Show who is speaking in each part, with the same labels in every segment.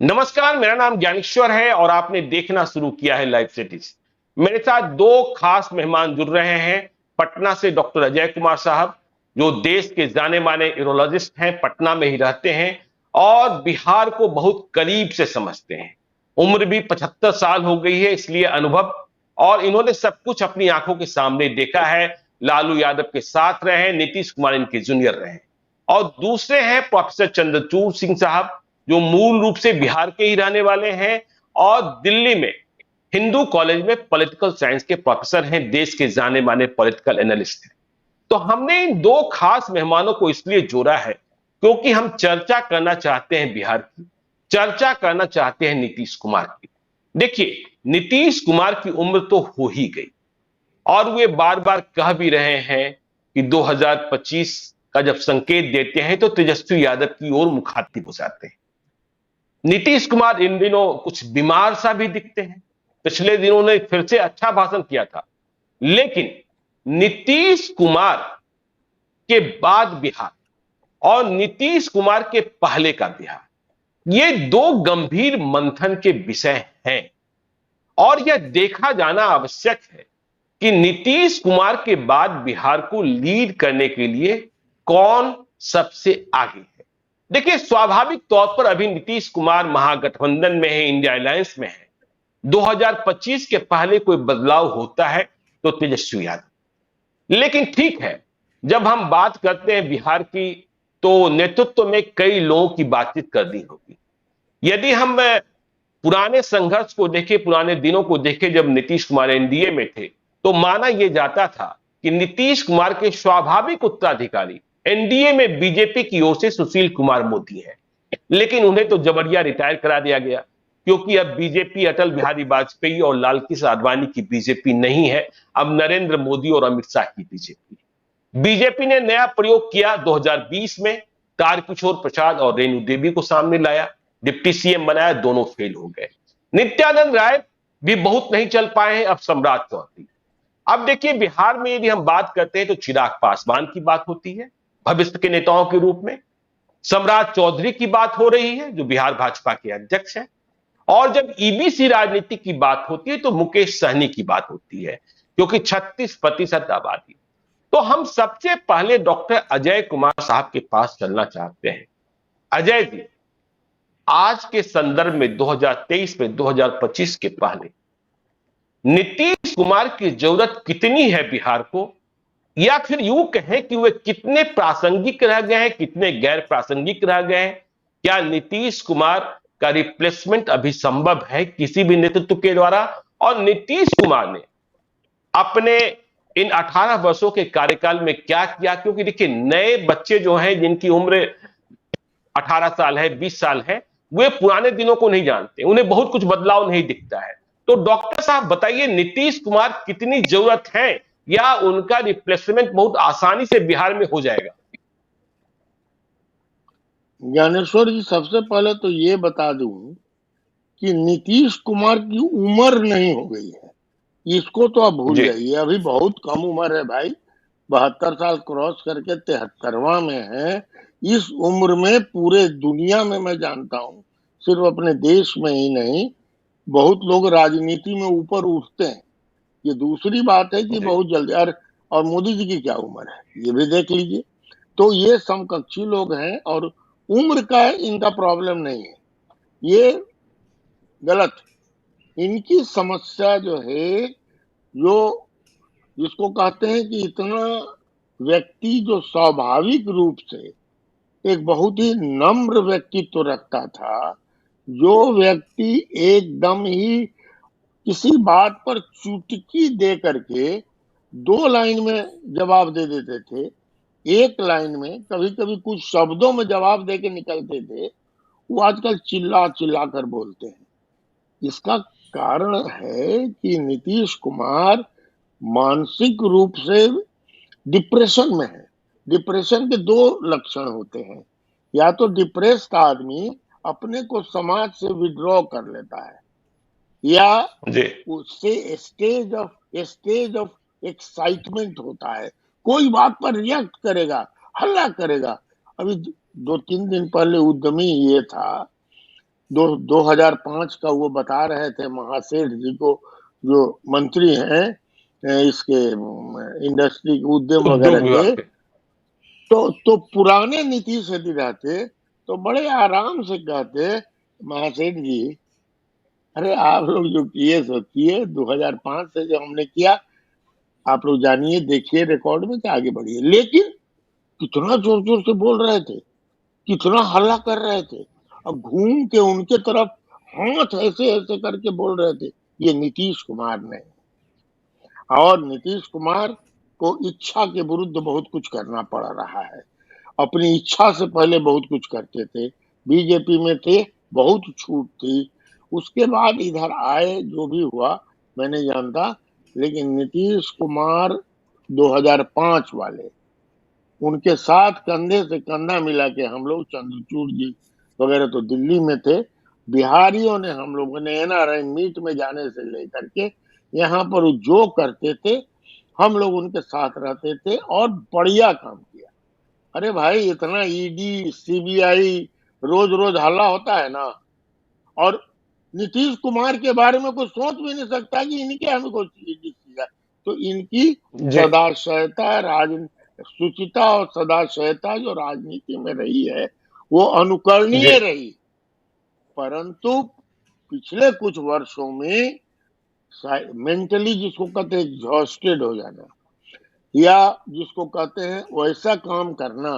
Speaker 1: नमस्कार, मेरा नाम ज्ञानेश्वर है और आपने देखना शुरू किया है लाइव सिटीज। मेरे साथ दो खास मेहमान जुड़ रहे हैं। पटना से डॉक्टर अजय कुमार साहब, जो देश के जाने माने यूरोलॉजिस्ट हैं, पटना में ही रहते हैं और बिहार को बहुत करीब से समझते हैं। उम्र भी 75 साल हो गई है, इसलिए अनुभव और इन्होंने सब कुछ अपनी आंखों के सामने देखा है। लालू यादव के साथ रहे, नीतीश कुमार इनके जूनियर रहे। और दूसरे हैं प्रोफेसर चंद्रचूड़ सिंह साहब, जो मूल रूप से बिहार के ही रहने वाले हैं और दिल्ली में हिंदू कॉलेज में पॉलिटिकल साइंस के प्रोफेसर हैं, देश के जाने माने पॉलिटिकल एनालिस्ट हैं। तो हमने इन दो खास मेहमानों को इसलिए जोड़ा है क्योंकि हम चर्चा करना चाहते हैं बिहार की, चर्चा करना चाहते हैं नीतीश कुमार की। देखिए, नीतीश कुमार की उम्र तो हो ही गई और वे बार बार कह भी रहे हैं कि 2025 का जब संकेत देते हैं तो तेजस्वी यादव की ओर मुखातिब हो जाते हैं। नीतीश कुमार इन दिनों कुछ बीमार सा भी दिखते हैं। पिछले दिनों ने फिर से अच्छा भाषण किया था, लेकिन नीतीश कुमार के बाद बिहार और नीतीश कुमार के पहले का बिहार, ये दो गंभीर मंथन के विषय हैं और यह देखा जाना आवश्यक है कि नीतीश कुमार के बाद बिहार को लीड करने के लिए कौन सबसे आगे है। देखिए, स्वाभाविक तौर पर अभी नीतीश कुमार महागठबंधन में है, इंडिया अलायंस में है। 2025 के पहले कोई बदलाव होता है तो तेजस्वी यादव। लेकिन ठीक है, जब हम बात करते हैं बिहार की तो नेतृत्व में कई लोगों की बातचीत करनी होगी। यदि हम पुराने संघर्ष को देखें, पुराने दिनों को देखें जब नीतीश कुमार एनडीए में थे, तो माना यह जाता था कि नीतीश कुमार के स्वाभाविक उत्तराधिकारी एनडीए में बीजेपी की ओर से सुशील कुमार मोदी है। लेकिन उन्हें तो जबरिया रिटायर करा दिया गया क्योंकि अब बीजेपी अटल बिहारी वाजपेयी और लाल कृष्ण आडवाणी की बीजेपी नहीं है, अब नरेंद्र मोदी और अमित शाह की बीजेपी। बीजेपी ने नया प्रयोग किया 2020 में, तारकिशोर प्रसाद और रेणु देवी को सामने लाया, डिप्टी सीएम बनाया, दोनों फेल हो गए। नित्यानंद राय भी बहुत नहीं चल पाए हैं, अब सम्राट चौधरी। अब देखिए, बिहार में यदि हम बात करते हैं तो चिराग पासवान की बात होती है भविष्य के नेताओं के रूप में, सम्राट चौधरी की बात हो रही है जो बिहार भाजपा के अध्यक्ष हैं, और जब ईबीसी राजनीति की बात होती है तो मुकेश सहनी की बात होती है क्योंकि 36% आबादी। तो हम सबसे पहले डॉक्टर अजय कुमार साहब के पास चलना चाहते हैं। अजय जी, आज के संदर्भ में 2023 में 2025 के पहले नीतीश कुमार की जरूरत कितनी है बिहार को, या फिर यूं कहें कि वे कितने प्रासंगिक रह गए हैं, कितने गैर प्रासंगिक रह गए हैं? क्या नीतीश कुमार का रिप्लेसमेंट अभी संभव है किसी भी नेतृत्व के द्वारा? और नीतीश कुमार ने अपने इन 18 वर्षों के कार्यकाल में क्या किया? क्योंकि देखिए, नए बच्चे जो हैं जिनकी उम्र 18 साल है, 20 साल है, वे पुराने दिनों को नहीं जानते, उन्हें बहुत कुछ बदलाव नहीं दिखता है। तो डॉक्टर साहब बताइए, नीतीश कुमार कितनी जरूरत है या उनका रिप्लेसमेंट बहुत आसानी से बिहार में हो जाएगा?
Speaker 2: ज्ञानेश्वर जी, सबसे पहले तो ये बता दूं कि नीतीश कुमार की उम्र नहीं हो गई है, इसको तो आप भूल जाइए। अभी बहुत कम उम्र है भाई, 72 साल क्रॉस करके 73वां में है। इस उम्र में पूरे दुनिया में मैं जानता हूं, सिर्फ अपने देश में ही नहीं, बहुत लोग राजनीति में ऊपर उठते हैं। ये दूसरी बात है कि बहुत जल्दी और मोदी जी की क्या उम्र है ये भी देख लीजिए। तो ये समकक्षी लोग हैं और उम्र का इनका प्रॉब्लम नहीं है, ये गलत। इनकी समस्या जो है, जो जिसको कहते हैं कि इतना व्यक्ति जो स्वाभाविक रूप से एक बहुत ही नम्र व्यक्तित्व रखता था, जो व्यक्ति एकदम ही किसी बात पर चुटकी दे करके 2 लाइन में जवाब दे देते थे, 1 लाइन में कभी कभी कुछ शब्दों में जवाब दे के निकलते थे, वो आजकल चिल्ला चिल्ला कर बोलते हैं। इसका कारण है कि नीतीश कुमार मानसिक रूप से डिप्रेशन में है। डिप्रेशन के 2 लक्षण होते हैं, या तो डिप्रेस्ड आदमी अपने को समाज से विड्रॉ कर लेता है, या उससे स्टेज ऑफ एक्साइटमेंट होता है, कोई बात पर रिएक्ट करेगा, हल्ला करेगा। अभी 2-3 दिन पहले उद्यमी ये था, 2005 का वो बता रहे थे महासेठ जी को, जो मंत्री हैं इसके इंडस्ट्री उद्यम
Speaker 1: उद्योग
Speaker 2: वगैरह के।
Speaker 1: विभाग के।
Speaker 2: तो पुराने नीतीश यदि रहते तो बड़े आराम से कहते, महासेठ जी अरे आप लोग जो किए सो किए, 2005 से जो हमने किया, आप लोग जानिए देखिए रिकॉर्ड में, तो आगे बढ़िए। लेकिन कितना जोर जोर से बोल रहे थे, कितना हल्ला कर रहे थे, अब घूम के उनके तरफ हाथ ऐसे ऐसे करके बोल रहे थे, ये नीतीश कुमार ने। और नीतीश कुमार को इच्छा के विरुद्ध बहुत कुछ करना पड़ रहा है। अपनी इच्छा से पहले बहुत कुछ करते थे, बीजेपी में थे, बहुत छूट थी, उसके बाद इधर आए, जो भी हुआ मैं नहीं जानता। लेकिन नीतीश कुमार 2005 वाले, उनके साथ कंधे से कंधा मिला के हम लोग, चंद्रचूड़ जी वगैरह तो दिल्ली में थे, बिहारियों ने, हम लोगों ने एनआरआई मीट में जाने से लेकर के यहाँ पर जो करते थे, हम लोग उनके साथ रहते थे और बढ़िया काम किया। अरे भाई इतना ईडी सीबीआई रोज रोज हल्ला होता है ना, और नीतीश कुमार के बारे में कोई सोच भी नहीं सकता कि इनके हमें कोई ईडी सीबीआई। तो इनकी
Speaker 1: जी
Speaker 2: सदाशयता, शुचिता और सदाशयता जो राजनीति में रही है वो
Speaker 1: जी
Speaker 2: अनुकरणीय रही। परंतु पिछले कुछ वर्षों में मेंटली जिसको कहते हैं एग्जॉस्टेड हो जाना, या जिसको कहते हैं वैसा काम करना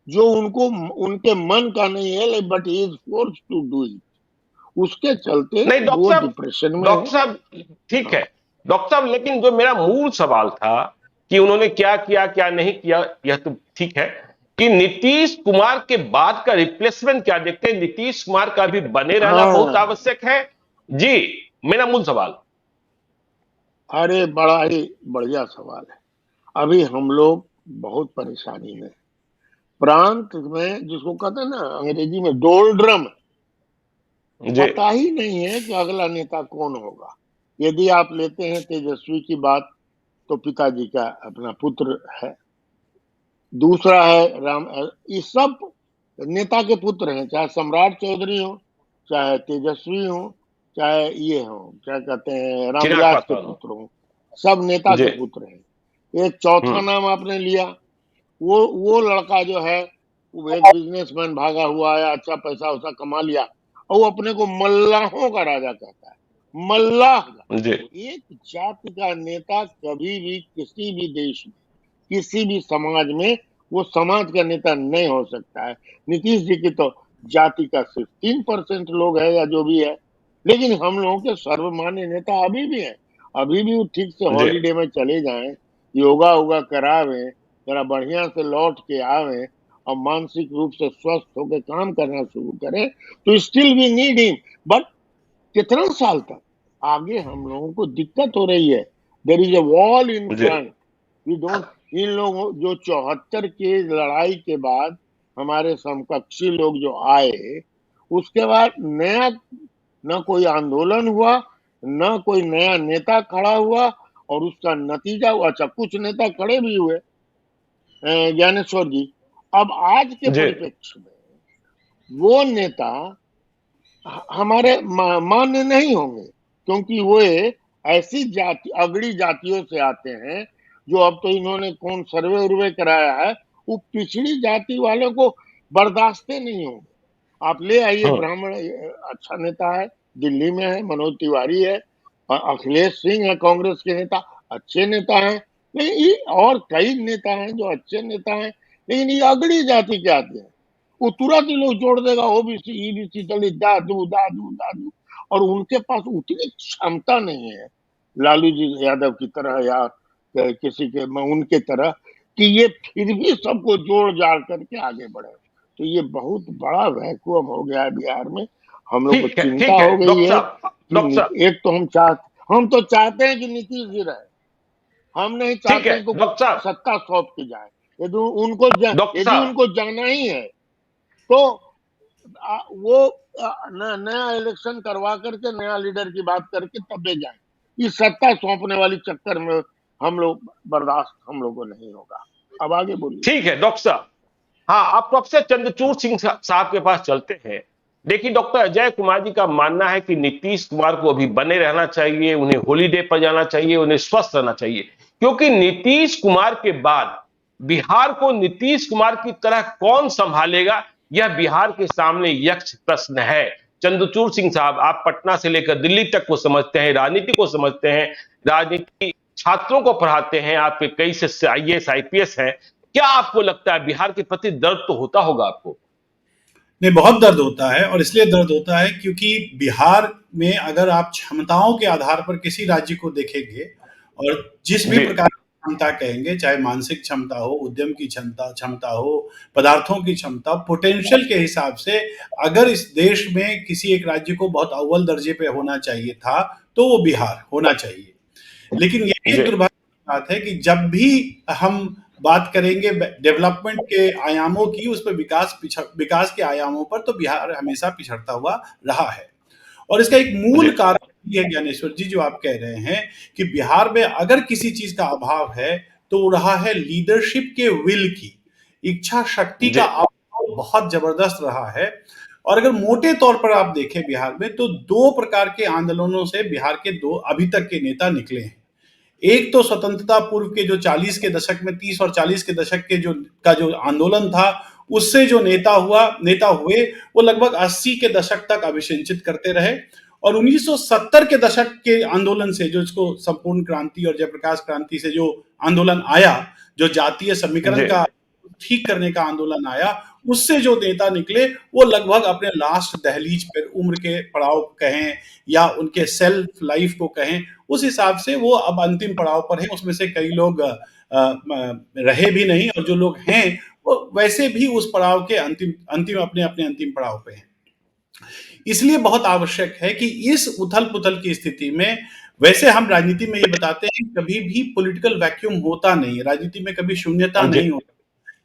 Speaker 2: जो उनको उनके मन का नहीं है, but he is force to do it, उसके चलते
Speaker 1: नहीं
Speaker 2: वो
Speaker 1: डॉक्टर साहब,
Speaker 2: डिप्रेशन में है।
Speaker 1: डॉक्टर साहब ठीक
Speaker 2: हाँ
Speaker 1: है। डॉक्टर साहब लेकिन जो मेरा मूल सवाल था कि उन्होंने क्या किया क्या नहीं किया, यह तो ठीक है कि नीतीश कुमार के बाद का रिप्लेसमेंट क्या देखते हैं, नीतीश कुमार का भी बने रहना बहुत
Speaker 2: हाँ,
Speaker 1: आवश्यक है। जी मेरा मूल सवाल।
Speaker 2: अरे बड़ा ही बढ़िया सवाल है। अभी हम लोग बहुत परेशानी में, प्रांत में जिसको कहते हैं ना अंग्रेजी में डोल्ड्रम,
Speaker 1: जी
Speaker 2: पता ही नहीं है कि अगला नेता कौन होगा। यदि आप लेते हैं तेजस्वी की बात, तो पिताजी का अपना पुत्र है, दूसरा है राम, ये सब नेता के पुत्र हैं, चाहे सम्राट चौधरी हो, चाहे तेजस्वी हो, चाहे ये हो क्या कहते हैं
Speaker 1: चिराग
Speaker 2: रामविलास के
Speaker 1: पासवान।
Speaker 2: पुत्र हो, सब नेता
Speaker 1: जी
Speaker 2: के पुत्र हैं। एक चौथा नाम आपने लिया, वो लड़का जो है, वो एक बिजनेसमैन भागा हुआ है, अच्छा पैसा वैसा कमा लिया, और वो अपने को मल्लाहों का राजा कहता है, मल्लाह का।
Speaker 1: जी
Speaker 2: एक जाति का नेता कभी भी किसी भी देश में, किसी भी समाज में, वो समाज का नेता नहीं हो सकता है। नीतीश जी की तो जाति का सिर्फ 3% लोग है या जो भी है, लेकिन हम लोगों के सर्वमान्य नेता अभी भी हैं। अभी भी वो ठीक से
Speaker 1: जी
Speaker 2: हॉलीडे में चले जाएं, योगा वोगा करावे, जरा बढ़िया से लौट के आवे, और मानसिक रूप से स्वस्थ होकर काम करना शुरू करें, तो still we need him. But कितना साल तक आगे हम लोगों को दिक्कत हो रही है। There is a wall in
Speaker 1: the
Speaker 2: front, we don't. इन लोगों जो 74 के लड़ाई के बाद हमारे समकक्षी लोग जो आए, उसके बाद नया न कोई आंदोलन हुआ, न कोई नया नेता खड़ा हुआ, और उसका नतीजा हुआ, अच्छा कुछ नेता खड़े भी हुए, ज्ञानेश्वर जी। अब आज के
Speaker 1: जी
Speaker 2: परिप्रेक्ष्य में वो नेता हमारे मान्य नहीं होंगे, क्योंकि वे ऐसी जाति अगड़ी जातियों से आते हैं, जो अब तो इन्होंने कौन सर्वे उर्वे कराया है, वो पिछड़ी जाति वालों को बर्दाश्त नहीं होंगे। आप ले आइए
Speaker 1: हम्म,
Speaker 2: ब्राह्मण, अच्छा नेता है, दिल्ली में है, मनोज तिवारी है, और अखिलेश सिंह है कांग्रेस के नेता, अच्छे नेता हैं। लेकिन ये और कई नेता हैं जो अच्छे नेता हैं, लेकिन ये अगड़ी जाति के आते हैं, वो तुरंत ही लोग जोड़ देगा, ओबीसी ईबीसी दलित दादू दादू दादू, और उनके पास उतनी क्षमता नहीं है लालू जी यादव की तरह, या किसी के उनके तरह, कि ये फिर भी सबको जोड़ जाड़ करके आगे बढ़े। तो ये बहुत बड़ा वैक्यूम हो गया है बिहार में। हम लोग को चिंता
Speaker 1: ठीक है
Speaker 2: हो गई
Speaker 1: डॉक्टर
Speaker 2: है
Speaker 1: साहब, डॉक्टर
Speaker 2: कि
Speaker 1: साहब
Speaker 2: एक तो हम तो चाहते हैं कि नीतीश जी रहे, हम नहीं
Speaker 1: ठीक
Speaker 2: चाहते
Speaker 1: है
Speaker 2: हैं कि
Speaker 1: डॉक्टर साहब,
Speaker 2: सत्ता सौंप की जाए।
Speaker 1: डॉक्टर
Speaker 2: यदि
Speaker 1: साहब
Speaker 2: उनको जाना ही है, तो वो नया इलेक्शन करवा करके नया लीडर की बात करके तब दे जाए। इस सत्ता सौंपने वाली चक्कर में हम लोग बर्दाश्त हम लोगों को नहीं होगा। अब आगे बोलिए।
Speaker 1: ठीक है डॉक्टर साहब। हाँ आप प्रोफेसर चंद्रचूड़ सिंह साहब के पास चलते हैं। देखिए, डॉक्टर अजय कुमार जी का मानना है कि नीतीश कुमार को अभी बने रहना चाहिए, उन्हें हॉलीडे पर जाना चाहिए, उन्हें स्वस्थ रहना चाहिए, क्योंकि नीतीश कुमार के बाद बिहार को नीतीश कुमार की तरह कौन संभालेगा, यह बिहार के सामने यक्ष प्रश्न है। चंद्रचूड़ सिंह साहब, आप पटना से लेकर दिल्ली तक को समझते हैं, राजनीति को समझते हैं, राजनीति छात्रों को पढ़ाते हैं, आपके कई से आईएएस आईपीएस हैं। क्या आपको लगता है बिहार के प्रति दर्द तो होता होगा आपको?
Speaker 3: नहीं, बहुत दर्द होता है, और इसलिए दर्द होता है क्योंकि बिहार में अगर आप क्षमताओं के आधार पर किसी राज्य को देखेंगे और जिस भी
Speaker 1: जी।
Speaker 3: प्रकार की क्षमता कहेंगे, चाहे मानसिक क्षमता हो, उद्यम की क्षमता क्षमता हो, पदार्थों की क्षमता, पोटेंशियल के हिसाब से अगर इस देश में किसी एक राज्य को बहुत अव्वल दर्जे पे होना चाहिए था, तो वो बिहार होना चाहिए। लेकिन ये एक
Speaker 1: जी।
Speaker 3: दुर्भाग्य की बात है कि जब भी हम बात करेंगे डेवलपमेंट के आयामों की, उस पर विकास के आयामों पर, तो बिहार हमेशा पिछड़ता हुआ रहा है। और इसका एक मूल
Speaker 1: जी।
Speaker 3: कारण ये है ज्ञानेश्वर जी, जो आप कह रहे हैं कि बिहार में अगर किसी चीज का अभाव है तो वो रहा है लीडरशिप के विल की, इच्छा शक्ति का
Speaker 1: जी।
Speaker 3: अभाव बहुत जबरदस्त रहा है। और अगर मोटे तौर पर आप देखें बिहार में, तो दो प्रकार के आंदोलनों से बिहार के दो अभी तक के नेता निकले हैं। एक तो स्वतंत्रता पूर्व के जो 40 के दशक में, 30 और 40 के दशक के जो आंदोलन था, उससे जो नेता हुए, वो लगभग 80 के दशक तक अभिषिंचित करते रहे। और 1970 के दशक के आंदोलन से, जो इसको संपूर्ण क्रांति और जयप्रकाश क्रांति से जो आंदोलन आया, जो जातीय समीकरण
Speaker 1: जी।
Speaker 3: का ठीक करने का आंदोलन आया, उससे जो नेता निकले, वो लगभग अपने लास्ट दहलीज पर, उम्र के पड़ाव कहें या उनके सेल्फ लाइफ को कहें, उस हिसाब से वो अब अंतिम पड़ाव पर हैं। उसमें से कई लोग रहे भी नहीं, और जो लोग हैं वो वैसे भी उस पड़ाव के अपने अंतिम पड़ाव पे हैं। इसलिए बहुत आवश्यक है कि इस उथल पुथल की स्थिति में, वैसे हम राजनीति में ये बताते हैं कभी भी पॉलिटिकल वैक्यूम होता नहीं है, राजनीति में कभी शून्यता
Speaker 1: जी।
Speaker 3: नहीं होती।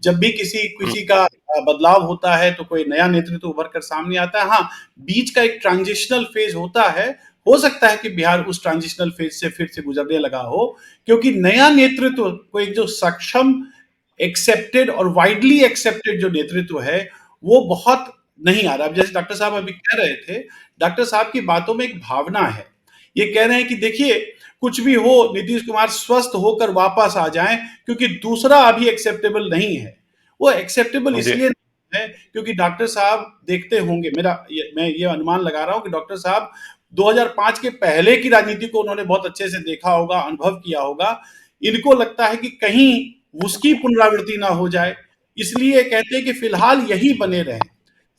Speaker 3: जब भी किसी का बदलाव होता है तो कोई नया नेतृत्व उभर कर सामने आता है। हाँ, बीच का एक ट्रांजिशनल फेज होता है, हो सकता है कि बिहार उस ट्रांजिशनल फेज से फिर से गुजरने लगा हो, क्योंकि नया नेतृत्व को, एक जो सक्षम, एक्सेप्टेड और वाइडली एक्सेप्टेड जो नेतृत्व है, वो बहुत नहीं आ रहा। अब जैसे डॉक्टर साहब अभी कह रहे थे, डॉक्टर साहब की बातों में एक भावना है। ये कह रहे हैं कि देखिए, कुछ भी हो, नीतीश कुमार स्वस्थ होकर वापस आ जाएं, क्योंकि दूसरा अभी एक्सेप्टेबल नहीं है। वो एक्सेप्टेबल
Speaker 1: जी।
Speaker 3: इसलिए नहीं है क्योंकि डॉक्टर साहब देखते होंगे, मैं ये अनुमान लगा रहा हूं कि डॉक्टर साहब 2005 के पहले की राजनीति को उन्होंने बहुत अच्छे से देखा होगा, अनुभव किया होगा। इनको लगता है कि कहीं उसकी पुनरावृत्ति ना हो जाए, इसलिए कहते हैं कि फिलहाल यही बने रहें।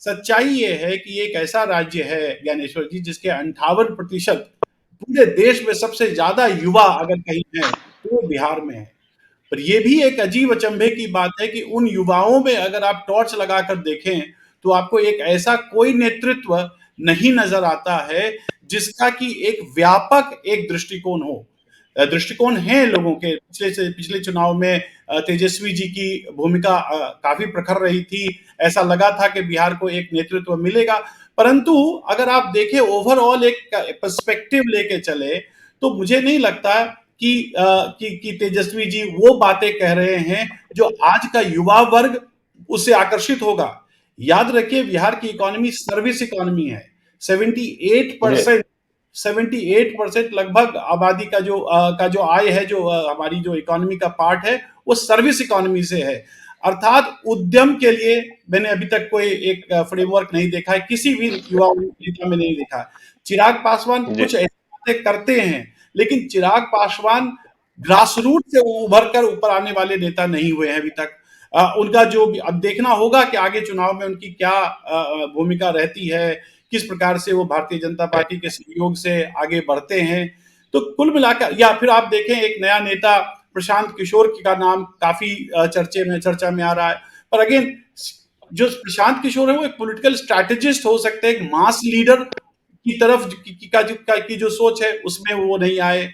Speaker 3: सच्चाई ये है कि एक ऐसा राज्य है ज्ञानेश्वर जी, जिसके 58% पूरे देश में सबसे ज्यादा युवा अगर कहीं है तो वो बिहार में है। पर ये भी एक अजीब अचंभे की बात है कि उन युवाओं में अगर आप टॉर्च लगाकर देखें, तो आपको एक ऐसा कोई नेतृत्व नहीं नजर आता है जिसका कि एक व्यापक एक दृष्टिकोण है लोगों के। पिछले चुनाव में तेजस्वी जी की भूमिका काफी प्रखर रही थी। ऐसा लगा था कि बिहार को एक नेतृत्व मिलेगा, परंतु अगर आप देखें ओवरऑल एक पर्सपेक्टिव लेके चले, तो मुझे नहीं लगता कि तेजस्वी जी वो बातें कह रहे हैं जो आज का युवा वर्ग उससे आकर्षित होगा। याद रखिए, बिहार की इकोनॉमी सर्विस इकोनॉमी है। 78% 78% लगभग आबादी का जो आय है, जो हमारी जो इकोनॉमी का पार्ट है, वो सर्विस इकोनॉमी से है। अर्थात उद्यम के लिए मैंने अभी तक कोई एक फ्रेमवर्क नहीं देखा है, किसी भी युवा नेता में नहीं देखा। चिराग पासवान
Speaker 1: जी।
Speaker 3: कुछ ऐसी बातें करते हैं, लेकिन चिराग पासवान ग्रास रूट से उभर कर ऊपर आने वाले नेता नहीं हुए हैं अभी तक। उनका जो अब देखना होगा कि आगे चुनाव में उनकी क्या भूमिका रहती है, किस प्रकार से वो भारतीय जनता पार्टी के सहयोग से आगे बढ़ते हैं। तो कुल मिलाकर, या फिर आप देखें एक नया नेता प्रशांत किशोर का नाम काफी चर्चा में आ रहा है। पर अगेन, जो प्रशांत किशोर है वो एक पॉलिटिकल स्ट्रैटेजिस्ट हो सकते हैं, एक मास लीडर की तरफ की जो सोच है उसमें वो नहीं आए।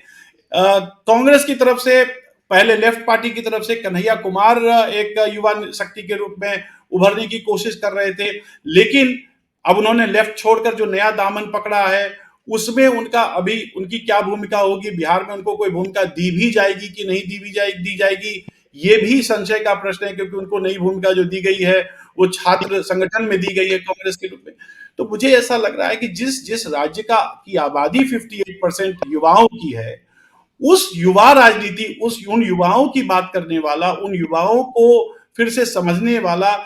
Speaker 3: कांग्रेस की तरफ से, पहले लेफ्ट पार्टी की तरफ से कन्हैया कुमार एक युवा शक्ति के रूप में उभरने की कोशिश कर रहे थे, लेकिन अब उन्होंने लेफ्ट छोड़कर जो नया दामन पकड़ा है, उसमें उनकी क्या भूमिका होगी, बिहार में उनको कोई भूमिका दी भी जाएगी कि नहीं दी जाएगी, ये भी संशय का प्रश्न है, क्योंकि उनको नई भूमिका जो दी गई है वो छात्र संगठन में दी गई है कांग्रेस के रूप में। तो मुझे ऐसा लग रहा है कि जिस जिस राज्य का की आबादी 58% युवाओं की है, उस युवा राजनीति, उन युवाओं की बात करने वाला, उन युवाओं को फिर से समझने वाला,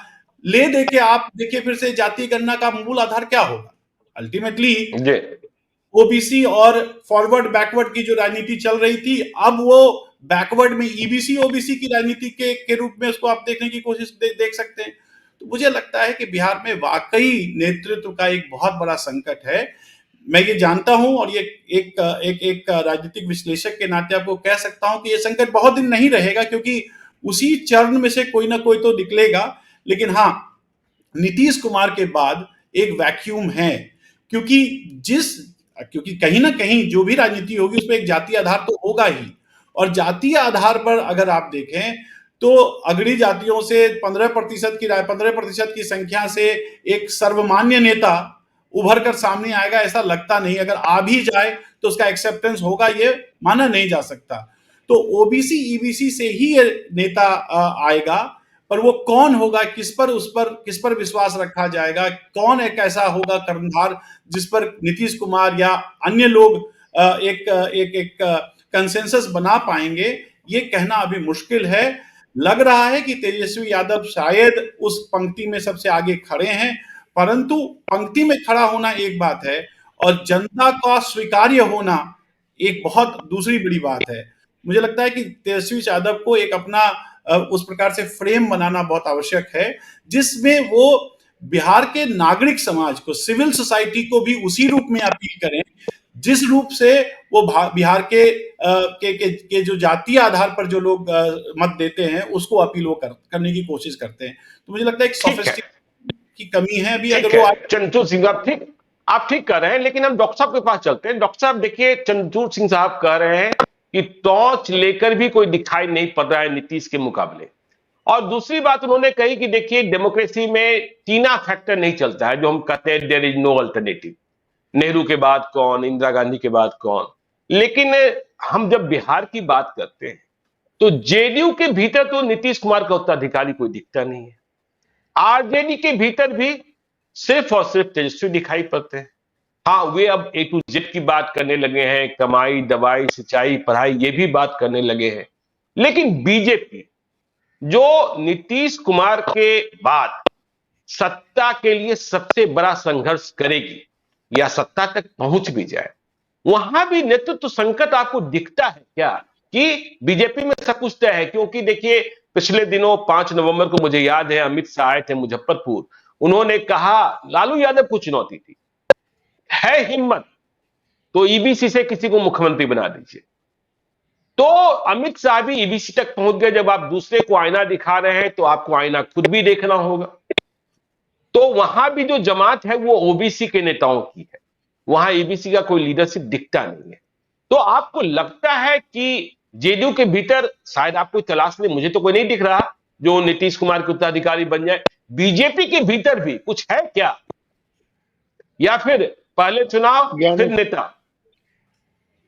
Speaker 3: ले दे के आप देखिए फिर से जातीय गणना का मूल आधार क्या होगा? अल्टीमेटली
Speaker 1: जी
Speaker 3: ओबीसी और फॉरवर्ड बैकवर्ड की जो राजनीति चल रही थी, अब वो बैकवर्ड में ईबीसी ओबीसी की राजनीति के रूप में उसको आप देखने की कोशिश देख सकते हैं। तो मुझे लगता है कि बिहार में वाकई नेतृत्व का एक बहुत बड़ा संकट है। मैं ये जानता हूं, और ये एक राजनीतिक विश्लेषक के नाते आपको कह सकता हूं कि ये संकट बहुत दिन नहीं रहेगा, क्योंकि उसी चरण में से कोई ना कोई तो निकलेगा। लेकिन हाँ, नीतीश कुमार के बाद एक वैक्यूम है, क्योंकि क्योंकि कहीं ना कहीं जो भी राजनीति होगी उसमें एक जातीय आधार तो होगा ही, और जातीय आधार पर अगर आप देखें तो अगड़ी जातियों से 15% की संख्या से एक सर्वमान्य नेता उभर कर सामने आएगा, ऐसा लगता नहीं। अगर आ भी जाए तो उसका एक्सेप्टेंस होगा, ये माना नहीं जा सकता। तो ओबीसी ईबीसी से ही ये नेता आएगा, पर वो कौन होगा, किस पर विश्वास रखा जाएगा, कौन एक ऐसा होगा कर्णधार जिस पर नीतीश कुमार या अन्य लोग एक एक एक कंसेंसस बना पाएंगे, ये कहना अभी मुश्किल है। लग रहा है कि तेजस्वी यादव शायद उस पंक्ति में सबसे आगे खड़े हैं, परंतु पंक्ति में खड़ा होना एक बात है और जनता का स्वीकार्य होना एक बहुत दूसरी बड़ी बात है। मुझे लगता है कि तेजस्वी यादव को एक अपना उस प्रकार से फ्रेम बनाना बहुत आवश्यक है, जिसमें वो बिहार के नागरिक समाज को, सिविल सोसाइटी को भी उसी रूप में अपील करें जिस रूप से वो बिहार के जो जातीय आधार पर जो लोग मत देते हैं उसको अपील वो करने की कोशिश करते हैं। तो मुझे लगता है कि सोफिस्टिकेशन की कमी है अभी। अगर वो
Speaker 1: चंद्रचूड़ सिंह आप ठीक कह रहे हैं, लेकिन हम डॉक्टर साहब के पास चलते हैं। डॉक्टर साहब देखिए, चंद्रचूड़ सिंह साहब कह रहे हैं कि टॉर्च लेकर भी कोई दिखाई नहीं पड़ रहा है नीतीश के मुकाबले। और दूसरी बात उन्होंने कही कि देखिए, डेमोक्रेसी में टीना फैक्टर नहीं चलता है, जो हम कहते हैं there is no alternative. Nehru के बाद कौन, इंदिरा गांधी के बाद कौन। लेकिन हम जब बिहार की बात करते हैं तो जेडीयू के भीतर तो नीतीश कुमार का उत्तराधिकारी कोई दिखता नहीं है। आरजेडी के भीतर भी सिर्फ और सिर्फ तेजस्वी दिखाई पड़ते हैं। हाँ, वे अब ए टू जेड की बात करने लगे हैं, कमाई, दवाई, सिंचाई, पढ़ाई, ये भी बात करने लगे हैं। लेकिन बीजेपी जो नीतीश कुमार के बाद सत्ता के लिए सबसे बड़ा संघर्ष करेगी या सत्ता तक पहुंच भी जाए, वहां भी नेतृत्व संकट आपको दिखता है क्या कि बीजेपी में सब कुछ तय है? क्योंकि देखिए, पिछले दिनों 5 नवंबर को मुझे याद है अमित शाह आए थे मुजफ्फरपुर। उन्होंने कहा लालू यादव को चुनौती थी, है हिम्मत तो ईबीसी से किसी को मुख्यमंत्री बना दीजिए। तो अमित शाह भी ईबीसी तक पहुंच गए। जब आप दूसरे को आईना दिखा रहे हैं तो आपको आईना खुद भी देखना होगा। तो वहां भी जो जमात है वो ओबीसी के नेताओं की है, वहां ईबीसी का कोई लीडरशिप दिखता नहीं है। तो आपको लगता है कि जेडीयू के भीतर शायद आप कोई तलाश नहीं, मुझे तो कोई नहीं दिख रहा जो नीतीश कुमार के उत्तराधिकारी बन जाए। बीजेपी के भीतर भी कुछ है क्या, या फिर पहले चुनाव फिर नेता?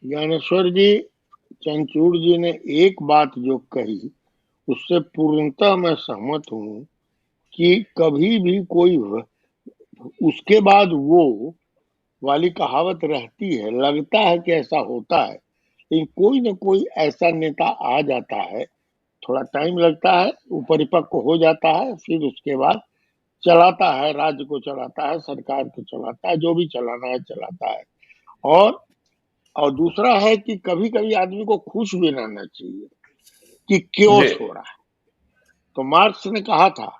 Speaker 2: ज्ञानेश्वर जी, चंद्रचूड़ जी ने एक बात जो कही उससे पूर्णतः मैं सहमत हूं कि कभी भी कोई उसके बाद वो वाली कहावत रहती है, लगता है कि ऐसा होता है, लेकिन कोई ना कोई ऐसा नेता आ जाता है, थोड़ा टाइम लगता है, वो परिपक्व हो जाता है, फिर उसके बाद चलाता है, राज्य को चलाता है, सरकार को चलाता है, जो भी चलाना है चलाता है। और दूसरा है कि कभी कभी आदमी को खुश भी रहना चाहिए कि क्योस हो रहा है। तो मार्क्स ने कहा था,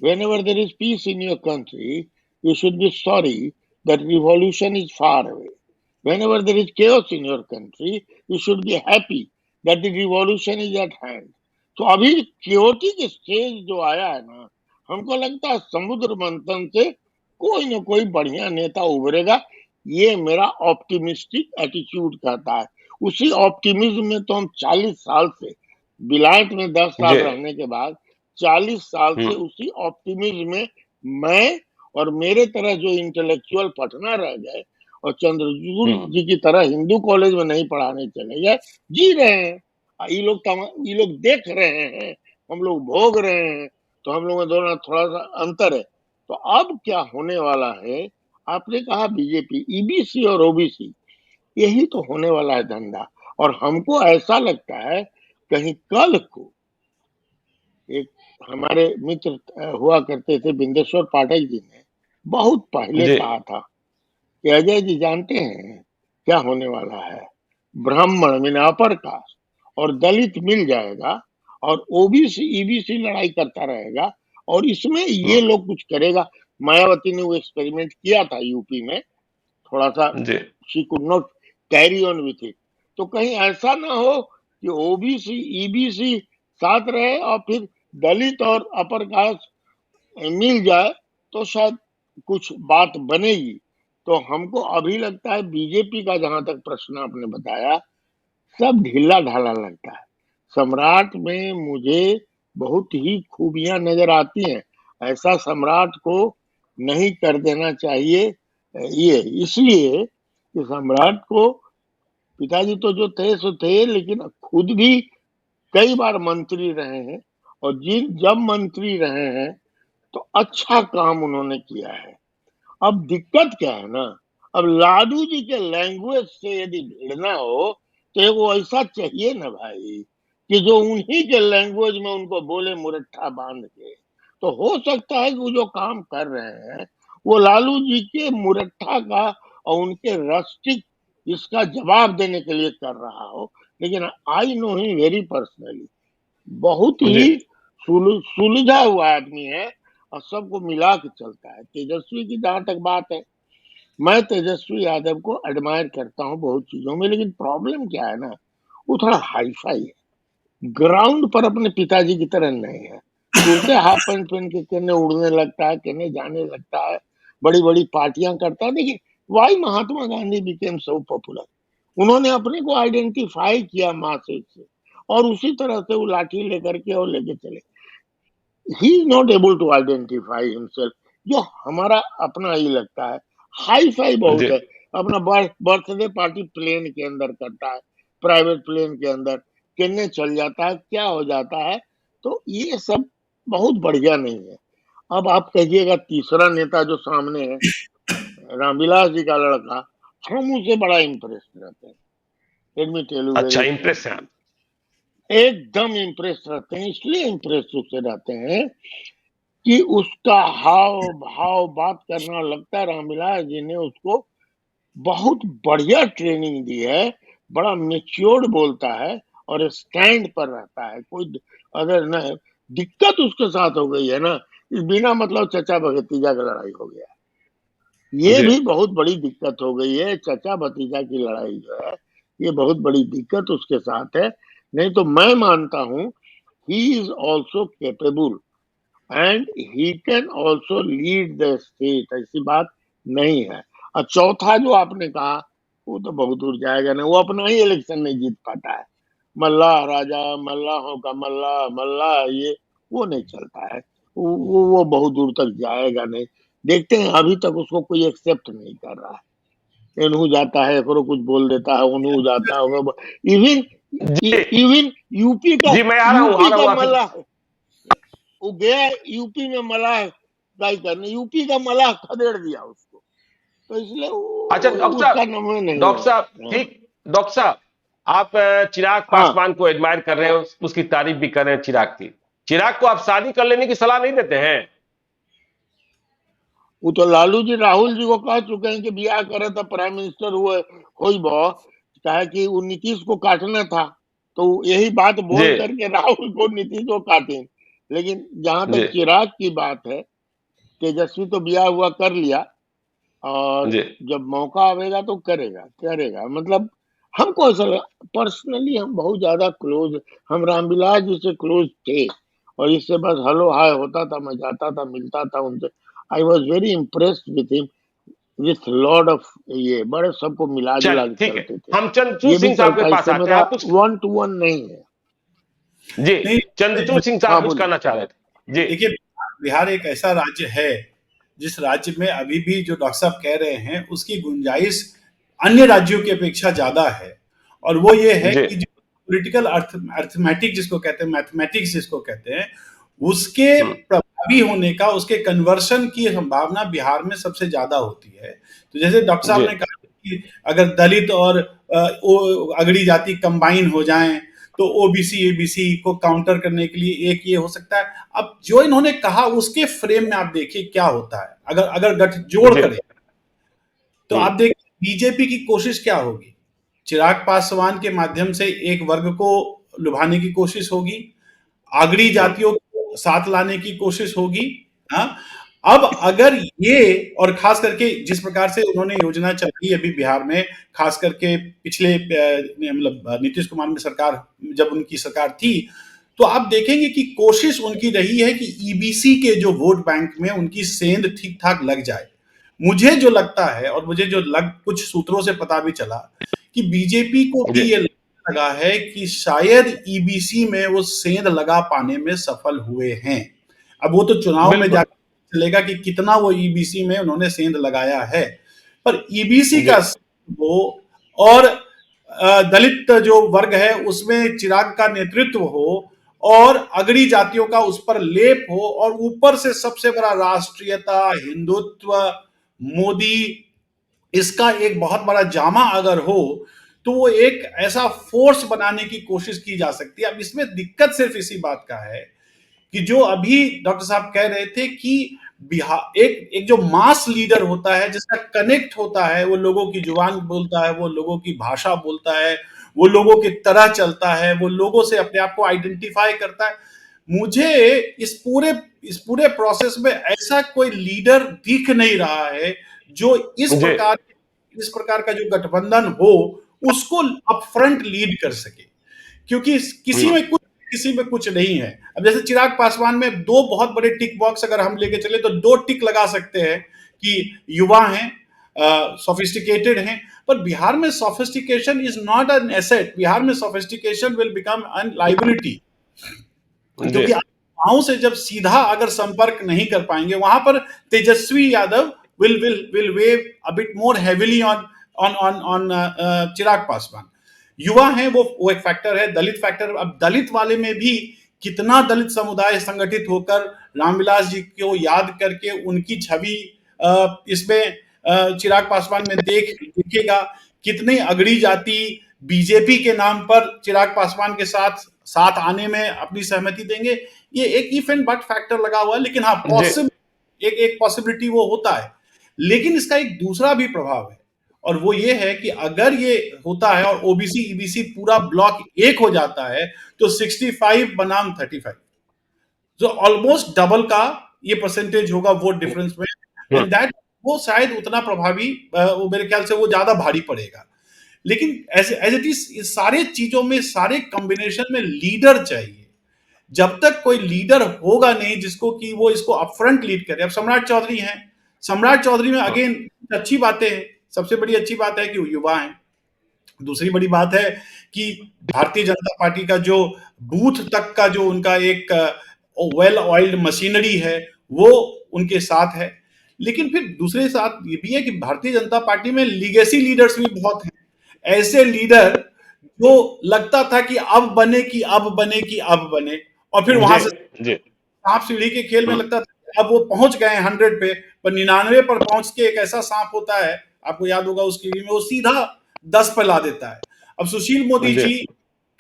Speaker 2: whenever there is peace in your country, you should be sorry that revolution is far away. Whenever there is chaos in your country, you should be happy that the revolution is at hand. तो अभी chaotic stage जो आया है ना, हमको लगता है समुद्र मंथन से कोई ना कोई बढ़िया नेता उभरेगा। ये मेरा ऑप्टिमिस्टिक एटीट्यूड कहता है। उसी ऑप्टिमिज्म में तो हम 40 साल से, विलायत में 10 साल रहने के बाद 40 साल से उसी ऑप्टिमिज्म में मैं और मेरे तरह जो इंटेलेक्चुअल पटना रह गए और चंद्रचूड़ जी की तरह हिंदू कॉलेज में नहीं पढ़ाने चले गए, जी रहे हैं। ये लोग देख रहे हैं, हम लोग भोग रहे हैं, तो हम लोगों में दोनों थोड़ा सा अंतर है। तो अब क्या होने वाला है, आपने कहा बीजेपी, ईबीसी और ओबीसी, यही तो होने वाला है धंधा। और हमको ऐसा लगता है कहीं कल को एक हमारे मित्र हुआ करते थे बिंदेश्वर पाठक जी ने बहुत पहले
Speaker 1: जी
Speaker 2: कहा था कि अजय जी जानते हैं क्या होने वाला है, ब्राह्मण मीन अपर कास्ट और दलित मिल जाएगा और ओबीसी ईबीसी लड़ाई करता रहेगा और इसमें ये लोग कुछ करेगा। मायावती ने वो एक्सपेरिमेंट किया था यूपी में, थोड़ा सा
Speaker 1: जी
Speaker 2: she could not carry on with it. तो कहीं ऐसा ना हो कि ओबीसी ईबीसी साथ रहे और फिर दलित और अपर कास्ट मिल जाए तो शायद कुछ बात बनेगी। तो हमको अभी लगता है बीजेपी का, जहां तक प्रश्न आपने बताया, सब ढीला ढाला लगता है। सम्राट में मुझे बहुत ही खूबियां नजर आती हैं, ऐसा सम्राट को नहीं कर देना चाहिए। ये इसलिए कि सम्राट को पिताजी तो जो थे सो थे, लेकिन खुद भी कई बार मंत्री रहे हैं और जब मंत्री रहे हैं तो अच्छा काम उन्होंने किया है। अब दिक्कत क्या है ना, अब लालू जी के लैंग्वेज से यदि भिड़ना हो तो वो ऐसा चाहिए ना भाई कि जो उन्हीं के लैंग्वेज में उनको बोले मुरट्ठा बांध के। तो हो सकता है कि वो जो काम कर रहे हैं वो लालू जी के मुरट्ठा का और उनके रस्टिक इसका जवाब देने के लिए कर रहा हो, लेकिन I know he very personally, बहुत
Speaker 1: जी
Speaker 2: ही सुलझा हुआ आदमी है और सबको मिला के चलता है। तेजस्वी की जहां तक बात है, मैं तेजस्वी यादव को एडमायर करता हूँ बहुत चीजों में, लेकिन प्रॉब्लम क्या है ना, वो थोड़ा हाईफाई है, ग्राउंड पर अपने पिताजी की तरह नहीं है। कुर्ते हाफ पैंट पहन के कहने उड़ने लगता है, कहने जाने लगता है, बड़ी बड़ी पार्टियां करता है। देखिए Y Mahatma Gandhi became so popular, उन्होंने अपने को आइडेंटिफाई किया मासेस से और उसी तरह से वो लाठी लेकर के और लेके चले। He is not able to identify himself, जो हमारा अपना ही लगता है। हाई फाई बहुत
Speaker 1: जी
Speaker 2: है, अपना बर्थडे पार्टी प्लेन के अंदर करता है, प्राइवेट प्लेन के अंदर किन्ने चल जाता है, क्या हो जाता है। तो ये सब बहुत बढ़िया नहीं है। अब आप कहिएगा तीसरा नेता जो सामने है, रामविलास जी का लड़का, हम उससे बड़ा इम्प्रेस रहते हैं, लेट मी टेल यू
Speaker 1: अच्छा
Speaker 2: वेरी
Speaker 1: इंप्रेस हैं आप।
Speaker 2: एकदम इम्प्रेस रहते हैं। इसलिए इम्प्रेस उससे रहते हैं कि उसका हाव भाव बात करना, लगता है रामविलास जी ने उसको बहुत बढ़िया ट्रेनिंग दी है, बड़ा मेच्योर्ड बोलता है और स्टैंड पर रहता है। कोई अगर न दिक्कत उसके साथ हो गई है ना, इस बिना मतलब चचा भतीजा की लड़ाई हो गया, ये
Speaker 1: जी
Speaker 2: भी बहुत बड़ी दिक्कत हो गई है। चचा भतीजा की लड़ाई जो है, ये बहुत बड़ी दिक्कत उसके साथ है। नहीं तो मैं मानता हूं he is also capable and he can also lead the state, ऐसी बात नहीं है। और चौथा जो आपने कहा, वो तो बहुत दूर जाएगा नहीं, वो अपना ही इलेक्शन नहीं जीत पाता है। मल्लाह राजा, मल्लाहों का मल्लाह मल्लाह, ये वो नहीं चलता है, वो बहुत दूर तक जाएगा नहीं। देखते हैं, अभी तक उसको कोई एक्सेप्ट नहीं कर रहा है। इनहू जाता है, एकरो कुछ बोल देता है, उन्हू जाता है। इवन
Speaker 1: जी
Speaker 2: इवन
Speaker 1: जी मैं आ
Speaker 2: यूपी
Speaker 1: रहा
Speaker 2: का
Speaker 1: हूँ आप।
Speaker 2: मल्लाह, वो गया यूपी में मलाह ट्राई करने, यूपी का मलाह खदेड़ दिया उसको, तो इसलिए
Speaker 1: अच्छा डॉक्टर
Speaker 2: उसका
Speaker 1: साहब,
Speaker 2: नंबर नहीं
Speaker 1: डॉक्टर
Speaker 2: है।
Speaker 1: साहब
Speaker 2: हाँ,
Speaker 1: ठीक, डॉक्टर साहब आप चिराग
Speaker 2: हाँ,
Speaker 1: पासवान को एडमायर कर रहे हो, उसकी तारीफ भी कर रहे हैं चिराग की। चिराग को आप शादी कर लेने की सलाह नहीं देते हैं?
Speaker 2: वो तो लालू जी राहुल जी को कह चुके हैं कि ब्याह करे तो प्राइम मिनिस्टर हुए हो कहा कि वो नीतीश को काटना था, तो यही बात
Speaker 1: जी
Speaker 2: बोल करके राहुल को नीतीश को काटे। लेकिन जहां
Speaker 1: जी
Speaker 2: तक चिराग की बात है, तेजस्वी तो ब्याह हुआ कर लिया और
Speaker 1: जी
Speaker 2: जब मौका आएगा तो करेगा करेगा। मतलब हमको ऐसा लगा पर्सनली, हम बहुत ज्यादा क्लोज, हम रामविलास जी से क्लोज थे और इससे बस हेलो हाय होता था, मैं जाता था मिलता था उनसे। I was very impressed with him, with Lord of, ये बड़े सबको मिला जुला
Speaker 1: चलिए
Speaker 2: के
Speaker 1: ठीक है,
Speaker 2: चलते थे।
Speaker 1: हम चंद्रचूड़
Speaker 2: ये भी
Speaker 1: सिंह साहब के
Speaker 2: चलता,
Speaker 1: पास
Speaker 2: इससे
Speaker 1: आते हैं।
Speaker 2: मेरा
Speaker 1: आप कुछ,
Speaker 2: 1-to-1 नहीं है।
Speaker 1: जी
Speaker 3: नहीं,
Speaker 1: चंद्रचूड़ सिंह साहब
Speaker 2: हाँ
Speaker 1: कुछ
Speaker 2: बोलिए।
Speaker 1: कहना चाह रहे थे जी।
Speaker 3: देखिए बिहार एक ऐसा राज्य है जिस राज्य में अभी भी जो डॉक्टर साहब कह रहे हैं उसकी गुंजाइश अन्य राज्यों की अपेक्षा ज्यादा है। और वो ये है
Speaker 1: जी
Speaker 3: कि जो पॉलिटिकल अर्थमेटिक जिसको कहते हैं, मैथमेटिक्स जिसको कहते हैं, उसके प्रभावी होने का, उसके कन्वर्शन की संभावना बिहार में सबसे ज्यादा होती है। तो जैसे डॉक्टर साहब ने कहा कि अगर दलित और अगड़ी जाति कंबाइन हो जाएं तो ओबीसी एबीसी को काउंटर करने के लिए एक ये हो सकता है। अब जो इन्होंने कहा उसके फ्रेम में आप देखिए क्या होता है, अगर अगर गठजोड़ करें तो आप देखिए बीजेपी की कोशिश क्या होगी। चिराग पासवान के माध्यम से एक वर्ग को लुभाने की कोशिश होगी, आगरी जातियों को साथ लाने की कोशिश होगी। हाँ, अब अगर ये, और खास करके जिस प्रकार से उन्होंने योजना चलाई अभी बिहार में, खास करके पिछले मतलब नीतीश कुमार में सरकार, जब उनकी सरकार थी, तो आप देखेंगे कि कोशिश उनकी रही है कि ईबीसी के जो वोट बैंक में उनकी सेंध ठीक ठाक लग जाए। मुझे जो लगता है, और मुझे जो कुछ सूत्रों से पता भी चला कि बीजेपी को भी ये लगा है कि शायद ईबीसी में वो सेंध लगा पाने में सफल हुए हैं। अब वो तो चुनाव में जाकर चलेगा कि कितना वो ईबीसी में उन्होंने सेंध लगाया है, पर ईबीसी का वो और दलित जो वर्ग है उसमें चिराग का नेतृत्व हो और अगड़ी जातियों का उस पर लेप हो, और ऊपर से सबसे बड़ा राष्ट्रीयता, हिंदुत्व, मोदी, इसका एक बहुत बड़ा जामा अगर हो तो वो एक ऐसा फोर्स बनाने की कोशिश की जा सकती है। अब इसमें दिक्कत सिर्फ इसी बात का है कि जो अभी डॉक्टर साहब कह रहे थे कि बिहार एक जो मास लीडर होता है, जिसका कनेक्ट होता है, वो लोगों की जुबान बोलता है, वो लोगों की भाषा बोलता है, वो लोगों की तरह चलता है, वो लोगों से अपने आप को आइडेंटिफाई करता है। मुझे इस पूरे प्रोसेस में ऐसा कोई लीडर दिख नहीं रहा है जो इस प्रकार का जो गठबंधन हो उसको अपफ्रंट लीड कर सके, क्योंकि किसी में कुछ नहीं है। अब जैसे चिराग पासवान में दो बहुत बड़े टिक बॉक्स अगर हम लेके चले तो दो टिक लगा सकते हैं कि युवा हैं, सोफिस्टिकेटेड हैं, पर बिहार में sophistication is not an asset. Bihar में sophistication will become a liability, क्योंकि गांव से जब सीधा अगर संपर्क नहीं कर पाएंगे, वहां पर Tejashwi Yadav will weigh a bit more heavily on Chirag Paswan. युवा हैं वो एक फैक्टर है, दलित फैक्टर। अब दलित वाले में भी कितना दलित समुदाय संगठित होकर रामविलास जी को याद करके उनकी छवि इसमें चिराग पासवान में देखेगा, कितने अगड़ी जाति बीजेपी के नाम पर चिराग पासवान के साथ आने में अपनी सहमति देंगे। ये एक इफ एंड बट फैक्टर लगा हुआ है, लेकिन हाँ एक पॉसिबिलिटी वो होता है। लेकिन इसका एक दूसरा भी प्रभाव है, और वो ये है कि अगर ये होता है और ओबीसी ईबीसी पूरा ब्लॉक एक हो जाता है तो 65 बनाम 35, जो ऑलमोस्ट डबल का ये परसेंटेज होगा वोट डिफरेंस में, एंड दैट वो शायद उतना प्रभावी, वो मेरे ख्याल से वो ज्यादा भारी पड़ेगा। लेकिन एज इट इज सारे चीजों में, सारे कॉम्बिनेशन में लीडर चाहिए। जब तक कोई लीडर होगा नहीं जिसको कि वो इसको अपफ्रंट लीड करे। अब सम्राट चौधरी हैं, सम्राट चौधरी में अगेन अच्छी बातें हैं। सबसे बड़ी अच्छी बात है कि वो युवा हैं। दूसरी बड़ी बात है कि भारतीय जनता पार्टी का जो बूथ तक का जो उनका एक वेल ऑयल्ड मशीनरी है वो उनके साथ है। लेकिन फिर दूसरे साथ ये भी है कि भारतीय जनता पार्टी में लीगेसी लीडर्स भी बहुत हैं, ऐसे लीडर जो लगता था कि अब बने, और फिर वहां से सांप सीढ़ी के खेल में लगता था अब वो पहुंच गए 100 पे, पर 99 पर पहुंच के एक ऐसा सांप होता है, आपको याद होगा उस टीवी में, वो सीधा 10 पर ला देता है। अब सुशील मोदी जी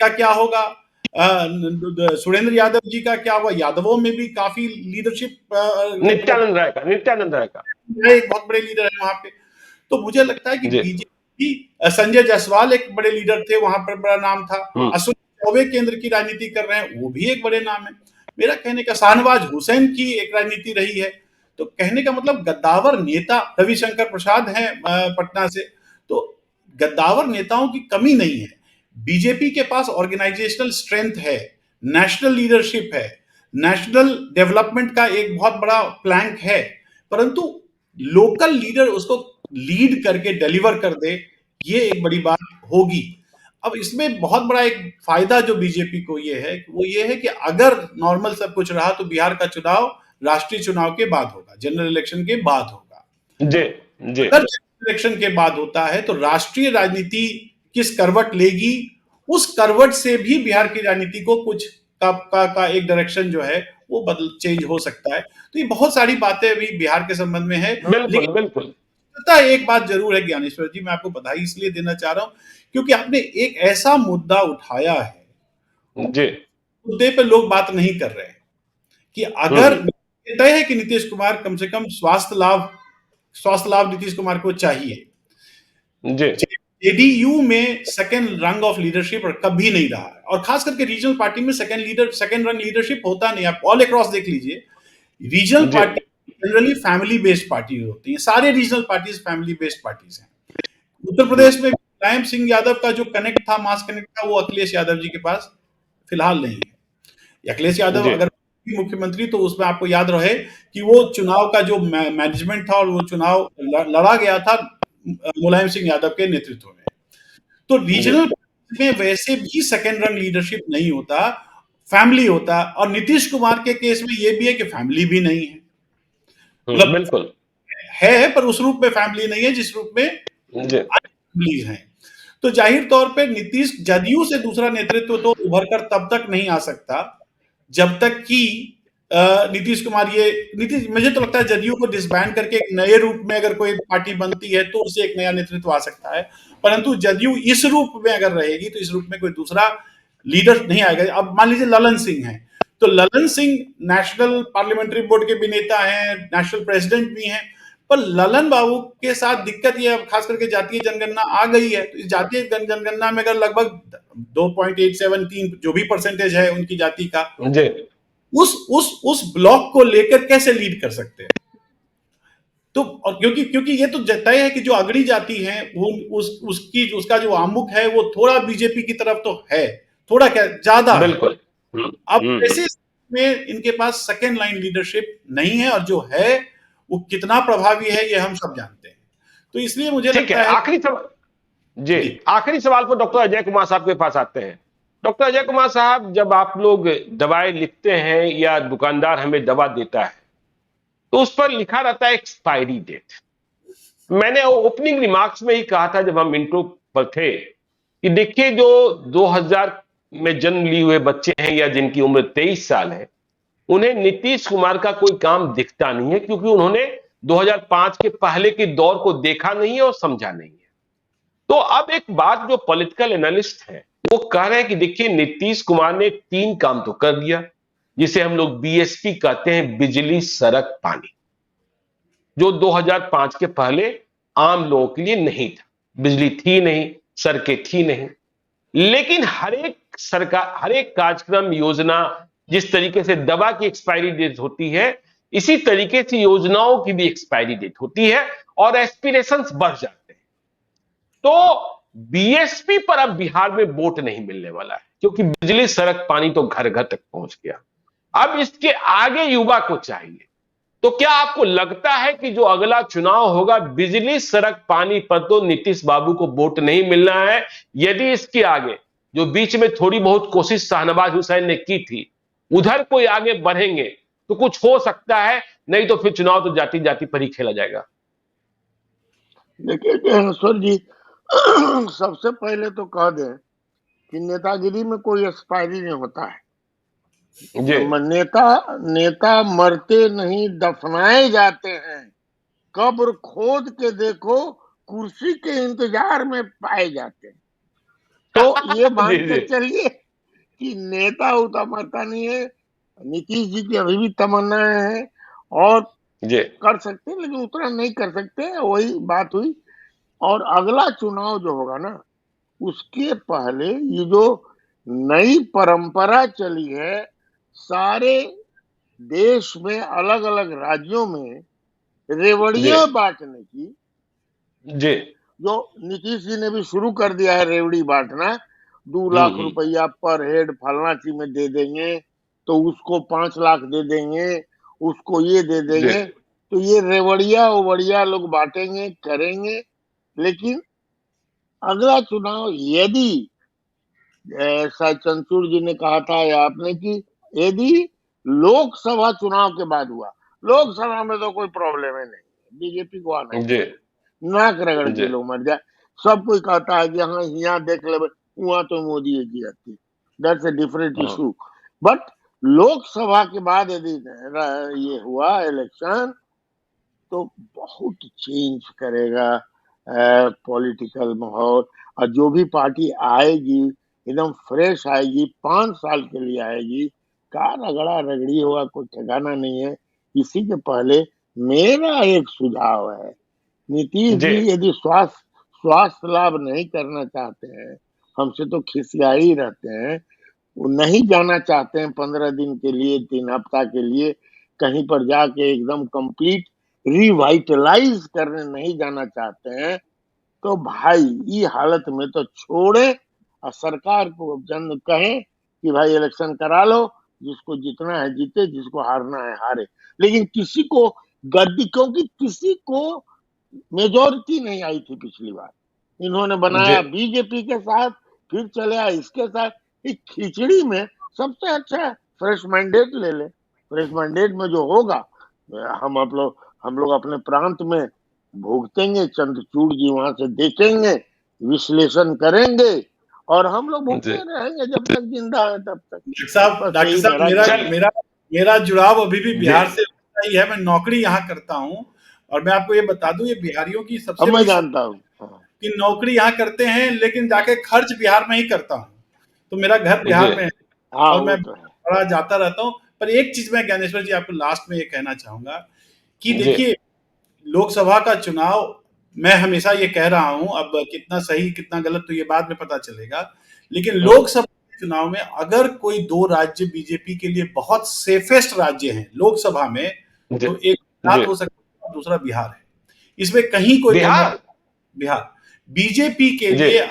Speaker 3: का क्या होगा, सुरेंद्र यादव जी का क्या होगा, यादवों में भी काफी लीडरशिप, नित्यानंद राय का एक बहुत बड़े लीडर है वहां पे। तो मुझे लगता है कि बीजेपी, संजय जायसवाल एक बड़े लीडर थे, वहां पर बड़ा नाम था। अश्विनी चौबे केंद्र की राजनीति कर रहे हैं, वो भी एक बड़े नाम है। मेरा कहने का, शाहनवाज हुसैन की एक राजनीति रही है। तो कहने का मतलब गद्दावर नेता रविशंकर प्रसाद हैं पटना से, तो गद्दावर नेताओं की कमी नहीं है। बीजेपी के पास ऑर्गेनाइजेशनल स्ट्रेंथ है, नेशनल लीडरशिप है, नेशनल डेवलपमेंट का एक बहुत बड़ा प्लैंक है, परंतु लोकल लीडर उसको लीड करके डिलीवर कर दे, ये एक बड़ी बात होगी। अब इसमें बहुत बड़ा एक फायदा जो बीजेपी को ये है कि अगर नॉर्मल सब कुछ रहा तो बिहार का चुनाव राष्ट्रीय चुनाव के बाद होगा, जनरल इलेक्शन के बाद होगा। अगर जनरल इलेक्शन के बाद होता है तो राष्ट्रीय राजनीति किस करवट लेगी उस करवट से भी बिहार की राजनीति को कुछ का एक डायरेक्शन जो है वो बदल चेंज हो सकता है। तो ये बहुत सारी बातें अभी बिहार के संबंध में है,
Speaker 1: बिल्कुल
Speaker 3: लेकिन
Speaker 1: बिल्कुल।
Speaker 3: पता है एक बात जरूर है ज्ञानेश्वर जी, मैं आपको बधाई इसलिए देना चाह रहा हूं क्योंकि आपने एक ऐसा मुद्दा उठाया है,
Speaker 1: जी।
Speaker 3: मुद्दे पे लोग बात नहीं कर रहे हैं कि अगर
Speaker 1: हम्म।
Speaker 3: तय है कि नीतीश कुमार कम से कम स्वास्थ्य लाभ नीतीश कुमार को चाहिए।
Speaker 1: जी
Speaker 3: जेडीयू में सेकेंड रंग ऑफ लीडरशिप कभी नहीं रहा है, और खास करके रीजनल पार्टी में सेकेंड रंग लीडरशिप होता नहीं। आप ऑल अक्रॉस देख लीजिए, रीजनल
Speaker 1: जी
Speaker 3: party generally family based party होती है, सारे regional parties family based parties हैं। उत्तर प्रदेश में मुलायम सिंह यादव का जो कनेक्ट था, मास कनेक्ट था, वो अखिलेश यादव जी के पास फिलहाल नहीं है। अखिलेश यादव
Speaker 1: जी
Speaker 3: अगर मुख्यमंत्री तो उसमें आपको याद रहे कि वो चुनाव का जो मैनेजमेंट था और वो चुनाव लड़ा गया था मुलायम सिंह यादव के नेतृत्व में। तो
Speaker 1: जी।
Speaker 3: रीजनल में वैसे भी सेकेंड रंग लीडरशिप नहीं होता, फैमिली होता। और नीतीश कुमार के केस में ये भी है कि फैमिली भी नहीं है, मतलब
Speaker 1: बिल्कुल।
Speaker 3: है पर उस रूप में फैमिली नहीं है जिस रूप में
Speaker 1: जी
Speaker 3: फैमिलीज हैं। तो जाहिर तौर पे नीतीश, जदयू से दूसरा नेतृत्व तो उभर कर तब तक नहीं आ सकता जब तक कि नीतीश कुमार नीतीश, मुझे तो लगता है जदयू को डिसबैंड करके एक नए रूप में अगर कोई पार्टी बनती है तो उससे एक नया नेतृत्व आ सकता है। परंतु जदयू इस रूप में अगर रहेगी तो इस रूप में कोई दूसरा लीडर नहीं आएगा। अब मान लीजिए ललन सिंह है, तो Lalan Singh national parliamentary board के भी नेता हैं, नेशनल प्रेसिडेंट भी हैं, पर ललन बाबू के साथ दिक्कत ये है, खास करके जातीय जनगणना आ गई है, तो इस जातीय जनगणना में अगर लगभग 2.873 जो भी परसेंटेज है उनकी जाति का,
Speaker 1: जी।
Speaker 3: उस ब्लॉक को लेकर कैसे लीड कर सकते हैं? तो और क्योंकि ये तो तय है कि जो अगड़ी जाति है वो उसका जो आमुख है वो थोड़ा बीजेपी की तरफ तो है, थोड़ा क्या ज्यादा है।
Speaker 1: बिल्कुल।
Speaker 3: अब ऐसे में इनके पास सेकेंड लाइन लीडरशिप नहीं है, और जो है वो कितना प्रभावी है ये हम सब जानते हैं। तो इसलिए मुझे
Speaker 1: ठीक है,
Speaker 3: लगता है
Speaker 1: आखिरी सवाल। जी,
Speaker 3: जी
Speaker 1: आखिरी सवाल पर डॉक्टर अजय कुमार साहब के पास आते हैं। डॉक्टर अजय कुमार साहब, जब आप लोग दवाएं लिखते हैं या दुकानदार हमें दवा देता है तो उस पर लिखा रहता है एक्सपायरी डेट। मैंने ओपनिंग रिमार्क्स में ही कहा था जब हम इंट्रो पर थे कि देखिए, जो 2000 में जन्म लिए हुए बच्चे हैं या जिनकी उम्र 23 साल है, उन्हें नीतीश कुमार का कोई काम दिखता नहीं है, क्योंकि उन्होंने 2005 के पहले के दौर को देखा नहीं है और समझा नहीं है। तो अब एक बात जो पॉलिटिकल एनालिस्ट है वो कह रहे हैं कि देखिए, नीतीश कुमार ने 3 काम तो कर दिया, जिसे हम लोग बीएसपी कहते हैं, बिजली सड़क पानी, जो 2005 के पहले आम लोगों के लिए नहीं था। बिजली थी नहीं, सड़कें थी नहीं, लेकिन हर एक सरकार, हर एक कार्यक्रम योजना, जिस तरीके से दवा की एक्सपायरी डेट होती है, इसी तरीके से योजनाओं की भी एक्सपायरी डेट होती है और एस्पिरेशंस बढ़ जाते हैं। तो बीएसपी पर अब बिहार में वोट नहीं मिलने वाला है, क्योंकि बिजली सड़क पानी तो घर घर तक पहुंच गया। अब इसके आगे युवा को चाहिए। तो क्या आपको लगता है कि जो अगला चुनाव होगा, बिजली सड़क पानी पर तो नीतीश बाबू को वोट नहीं मिलना है? यदि इसके आगे जो बीच में थोड़ी बहुत कोशिश शाहनवाज हुसैन ने की थी, उधर कोई आगे बढ़ेंगे तो कुछ हो सकता है, नहीं तो फिर चुनाव तो जाति जाति पर ही खेला जाएगा।
Speaker 2: देखिए ज्ञानेश्वर जी, सबसे पहले तो कह दें कि नेतागिरी में कोई एक्सपायरी नहीं होता है।
Speaker 1: जी
Speaker 2: नेता मरते नहीं, दफनाए जाते हैं। कब्र खोद के देखो, कुर्सी के इंतजार में पाए जाते हैं। तो ये मान
Speaker 1: जी
Speaker 2: के
Speaker 1: जी
Speaker 2: चलिए कि नेता उतना मरता नहीं है। नीतीश जी की अभी भी तमन्नाएं हैं और
Speaker 1: जी
Speaker 2: कर सकते हैं, लेकिन उतना नहीं कर सकते। वही बात हुई। और अगला चुनाव जो होगा ना, उसके पहले ये जो नई परंपरा चली है सारे देश में, अलग अलग राज्यों में
Speaker 1: जी
Speaker 2: रेवड़ियां बांटने की,
Speaker 1: जी।
Speaker 2: जो नीतीश जी ने भी शुरू कर दिया है रेवड़ी बांटना। 2 लाख
Speaker 1: हम्म।
Speaker 2: रुपया पर हेड फलना चीज में दे देंगे, तो उसको 5 लाख दे देंगे, उसको ये दे
Speaker 1: जी
Speaker 2: देंगे। तो ये रेवड़िया उवड़िया लोग बांटेंगे, करेंगे। लेकिन अगला चुनाव यदि, शायद चंद्रचूड़ जी ने कहा था या आपने, कि यदि लोकसभा चुनाव के बाद हुआ, लोकसभा में तो कोई प्रॉब्लम है नहीं, बीजेपी को आना ही
Speaker 1: जी
Speaker 2: चाहिए, नाक रगड़ के
Speaker 1: जी
Speaker 2: लोग मर जाए। सब कोई कहता है कि हाँ यहाँ देख ले, वहां तो मोदी की आती, that's a different issue. But Lok Sabha के बाद यदि ये हुआ इलेक्शन तो बहुत चेंज करेगा पॉलिटिकल माहौल। और जो भी पार्टी आएगी एकदम फ्रेश आएगी, 5 साल के लिए आएगी, का रगड़ा रगड़ी होगा कोई ठिकाना नहीं है। इसी के पहले मेरा एक सुझाव है, नीतीश
Speaker 1: जी
Speaker 2: जी यदि स्वास्थ्य लाभ नहीं करना चाहते हैं, हमसे तो खिसिया ही रहते हैं, वो नहीं जाना चाहते हैं 15 दिन के लिए, 3 हफ्ता के लिए कहीं पर जाके एकदम कंप्लीट रिवाइटलाइज करने नहीं जाना चाहते हैं, तो भाई ये हालत में तो छोड़े और सरकार को जन कहें कि भाई इलेक्शन करा लो, जिसको जीतना है जीते, जिसको हारना है हारे। लेकिन किसी को गद्दी, क्योंकि किसी को मेजोरिटी नहीं आई थी पिछली बार, इन्होंने
Speaker 1: जी
Speaker 2: बनाया बीजेपी के साथ, फिर चले आए इसके साथ। इस खिचड़ी में सबसे अच्छा है फ्रेश मैंडेट ले ले। फ्रेश मैंडेट में जो होगा हम लोग अपने प्रांत में भुगतेंगे, चंद्रचूड़ जी वहां से देखेंगे, विश्लेषण करेंगे, और हम लोग
Speaker 1: जी
Speaker 2: भुगते रहेंगे जब तक जिंदा है तब तक। बस
Speaker 3: डॉक्टर
Speaker 2: यही
Speaker 3: साहब
Speaker 2: मेरा
Speaker 3: मेरा
Speaker 2: कहना है।
Speaker 3: मेरा मेरा जुड़ाव अभी भी
Speaker 1: जी
Speaker 3: बिहार से ही है। मैं नौकरी यहाँ करता हूँ और मैं आपको ये बता दूं, ये बिहारियों की
Speaker 2: अब
Speaker 3: सबसे
Speaker 2: मैं
Speaker 3: बड़ी
Speaker 2: जानता हूँ। हाँ,
Speaker 3: कि नौकरी यहाँ करते हैं लेकिन जाके खर्च बिहार में ही करता हूँ। तो मेरा घर
Speaker 1: जी
Speaker 3: बिहार में है
Speaker 2: हाँ,
Speaker 3: और
Speaker 2: वो
Speaker 3: मैं
Speaker 2: तो है।
Speaker 3: बड़ा जाता रहता हूँ। पर एक चीज मैं ज्ञानेश्वर जी आपको लास्ट में ये कहना चाहूंगा कि
Speaker 1: जी
Speaker 3: देखिए, लोकसभा का चुनाव, मैं हमेशा ये कह रहा हूं, अब कितना सही कितना गलत तो ये बाद में पता चलेगा, लेकिन लोकसभा के चुनाव में अगर कोई दो राज्य बीजेपी के लिए बहुत सेफेस्ट राज्य हैं लोकसभा में,
Speaker 1: जी
Speaker 3: तो एक
Speaker 1: जी
Speaker 3: गुजरात हो सकता है और दूसरा बिहार है। इसमें कहीं कोई दो मत।
Speaker 1: बिहार
Speaker 3: बिहार बीजेपी के
Speaker 1: जी
Speaker 3: लिए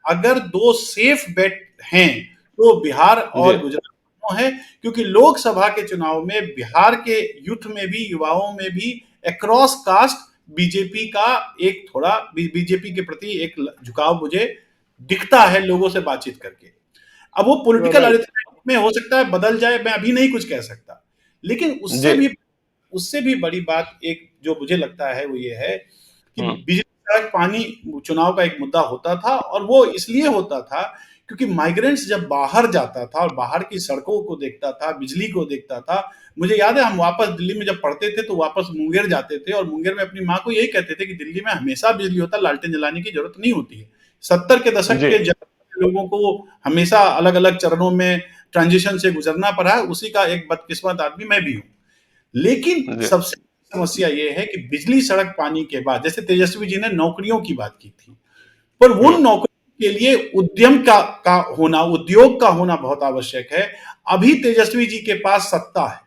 Speaker 3: अगर दो सेफ बेट हैं तो बिहार
Speaker 1: जी
Speaker 3: और गुजरात दोनों है, क्योंकि लोकसभा के चुनाव में बिहार के यूथ में भी, युवाओं में भी अक्रॉस कास्ट बीजेपी का एक थोड़ा बीजेपी के प्रति एक झुकाव मुझे दिखता है लोगों से बातचीत करके। अब वो पॉलिटिकल
Speaker 2: राइट।
Speaker 3: अरिथमेटिक में हो सकता है बदल जाए, मैं अभी नहीं कुछ कह सकता, लेकिन
Speaker 1: जी
Speaker 3: उससे भी बड़ी बात एक जो मुझे लगता है वो ये है कि
Speaker 1: हम्म
Speaker 3: बिजली सड़क पानी चुनाव का एक मुद्दा होता था, और वो इसलिए होता था क्योंकि माइग्रेंट्स जब बाहर जाता था और बाहर की सड़कों को देखता था, बिजली को देखता था। मुझे याद है हम वापस दिल्ली में जब पढ़ते थे तो वापस मुंगेर जाते थे और मुंगेर में अपनी माँ को यही कहते थे कि दिल्ली में हमेशा बिजली होता, लालटेन जलाने की जरूरत नहीं होती है। 70 के दशक
Speaker 1: जी
Speaker 3: के लोगों को हमेशा अलग अलग चरणों में ट्रांजिशन से गुजरना पड़ा है, उसी का एक बदकिस्मत आदमी मैं भी हूँ। लेकिन
Speaker 1: जी
Speaker 3: सबसे समस्या ये है कि बिजली सड़क पानी के बाद, जैसे तेजस्वी जी ने नौकरियों की बात की थी, पर उन
Speaker 1: हम्म
Speaker 3: नौकरियों के लिए उद्यम का होना, उद्योग का होना बहुत आवश्यक है। अभी तेजस्वी जी के पास सत्ता है,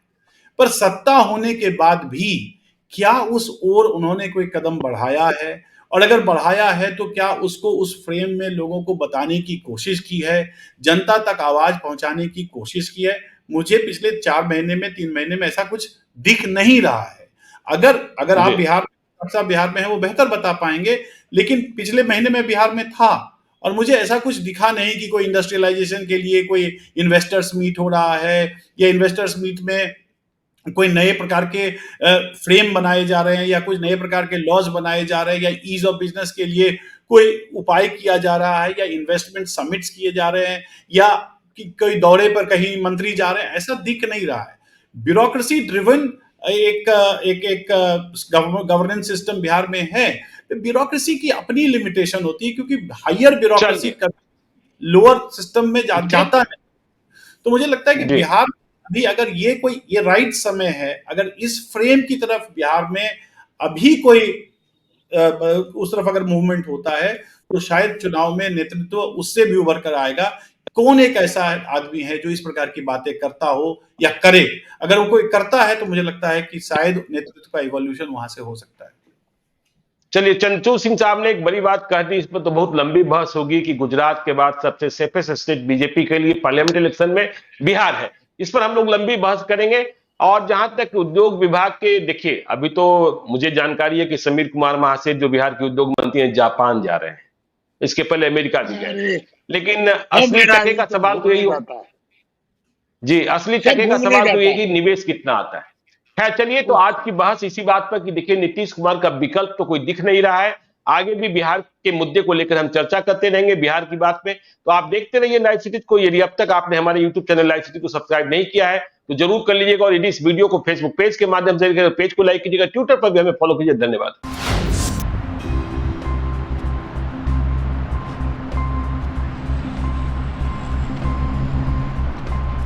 Speaker 3: पर सत्ता होने के बाद भी क्या उस ओर उन्होंने कोई कदम बढ़ाया है, और अगर बढ़ाया है तो क्या उसको उस फ्रेम में लोगों को बताने की कोशिश की है, जनता तक आवाज पहुंचाने की कोशिश की है? मुझे पिछले 4 महीने में, 3 महीने में ऐसा कुछ दिख नहीं रहा है। अगर अगर आप
Speaker 1: जी
Speaker 3: बिहार में है वो बेहतर बता पाएंगे, लेकिन पिछले महीने में बिहार में था और मुझे ऐसा कुछ दिखा नहीं कि कोई इंडस्ट्रियलाइजेशन के लिए कोई इन्वेस्टर्स मीट हो रहा है, या इन्वेस्टर्स मीट में कोई नए प्रकार के फ्रेम बनाए जा रहे हैं, या कुछ नए प्रकार के लॉज बनाए जा रहे हैं, या ईज ऑफ बिजनेस के लिए कोई उपाय किया जा रहा है, या इन्वेस्टमेंट समिट्स किए जा रहे हैं, या कि कोई दौरे पर कहीं मंत्री जा रहे हैं, ऐसा दिख नहीं रहा है। ब्यूरोक्रेसी ड्रिवन एक एक एक गवर्नेंस सिस्टम बिहार में है। ब्यूरोक्रेसी की अपनी लिमिटेशन होती है, क्योंकि हायर ब्यूरोक्रेसी
Speaker 1: चलिए
Speaker 3: लोअर सिस्टम में
Speaker 1: ठीक
Speaker 3: जाता है। तो मुझे लगता है कि
Speaker 1: जी
Speaker 3: बिहार अभी अगर ये राइट समय है, अगर इस फ्रेम की तरफ बिहार में अभी कोई उस तरफ अगर मूवमेंट होता है, तो शायद चुनाव में नेतृत्व उससे भी उभर कर आएगा। कौन एक ऐसा आदमी है जो इस प्रकार की बातें करता हो या करे? अगर वो कोई करता है तो मुझे लगता है कि शायद नेतृत्व का इवोल्यूशन वहां से हो सकता है।
Speaker 1: चलिए चंचू सिंह साहब ने एक बड़ी बात कह दी, इस पर तो बहुत लंबी बहस होगी कि गुजरात के बाद सबसे सेफेस्ट स्टेट बीजेपी के लिए पार्लियामेंट इलेक्शन में बिहार है। इस पर हम लोग लंबी बहस करेंगे। और जहां तक उद्योग विभाग के, देखिए अभी तो मुझे जानकारी है कि समीर कुमार महासेठ जो बिहार के उद्योग मंत्री हैं जापान जा रहे हैं, इसके पहले अमेरिका भी गए थे।
Speaker 2: अरे
Speaker 1: लेकिन
Speaker 2: सब
Speaker 1: असली टके
Speaker 2: आदमी
Speaker 1: का
Speaker 2: तो
Speaker 1: सवाल तो
Speaker 2: घूमने
Speaker 1: यही हो,
Speaker 2: जाता है,
Speaker 1: जी असली
Speaker 2: सब
Speaker 1: टके का
Speaker 2: घूमने
Speaker 1: सवाल तो
Speaker 2: जाता
Speaker 1: यही
Speaker 2: है।
Speaker 1: कि निवेश कितना आता है। खैर चलिए, तो आज की बहस इसी बात पर कि देखिए नीतीश कुमार का विकल्प तो कोई दिख नहीं रहा है। आगे भी बिहार के मुद्दे को लेकर हम चर्चा करते रहेंगे, बिहार की बात में। तो आप देखते रहिए लाइव सिटी को। यदि अब तक आपने हमारे यूट्यूब चैनल लाइव सिटी को सब्सक्राइब नहीं किया है तो जरूर कर लीजिएगा, और यदि इस वीडियो को फेसबुक पेज के माध्यम से पेज को लाइक कीजिएगा, ट्विटर पर भी हमें फॉलो कीजिए। धन्यवाद।